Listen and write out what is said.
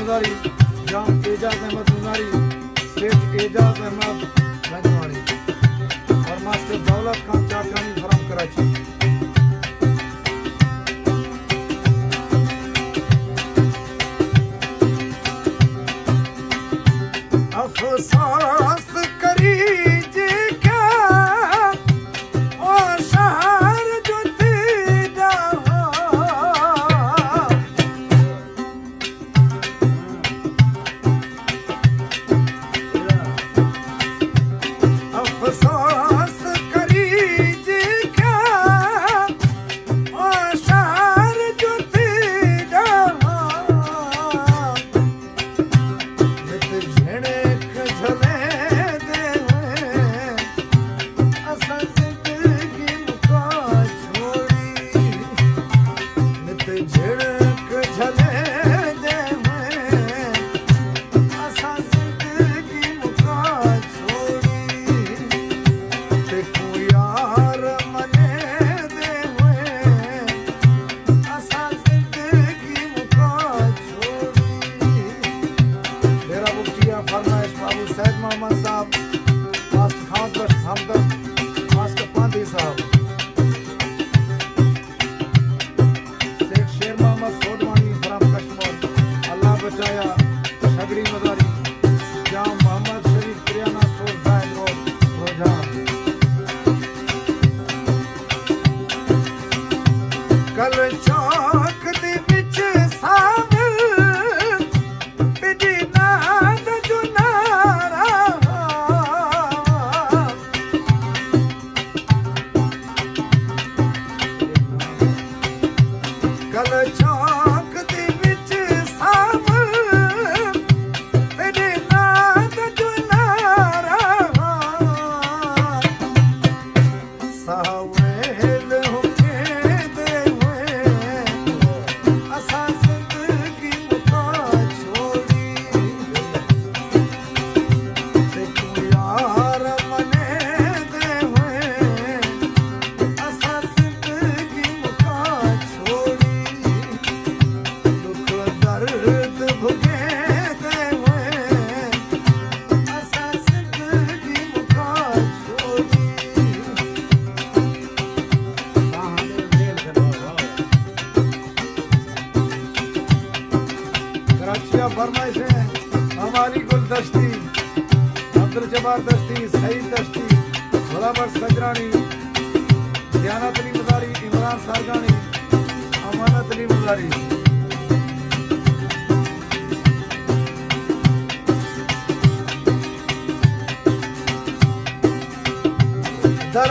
मजारी, जाम एजाज अहमद मुनारी, सेठ एजाज अहमद रंगवानी और मास्टर दौलत खान चाकानी फ्रॉम कराची। अफसोस करी जे क्या ओ शहर जो तेरा अफसोस करी जे क्या ओ शहर जो तेरा फरमाइश बाबू सैद मोहम्मद साहब, मास्टर खान हमदर्द, मास्टर पांधी साहब, शेख शेर मोहम्मद सोडवानी फ्रॉम कश्मीर, अल्लाह बचाया शगरी मदारी, जाम मोहम्मद शरीफ किरियाना स्टोर जाहिद रोड रोजान। कल चौक दे विच सामिल चौक दे विच सामल तेरे नाद जो नारा सावेल होके दे हुए असा जिंदगी मुका छोड़ी ते तू यार मने दे हुए असा जिंदगी मुका छोड़ी दर्द भुगे दे हुए असा जिंदगी मुका छोड़ी। कराचिया फरमाइश है हमारी गुलदस्ती, अब्दुल जब्बार दस्ती, सईद दस्ती, गुलाबर सजरानी, दियानत अली मजारी, इमरान सारगानी, अमानत अली मजारी। दर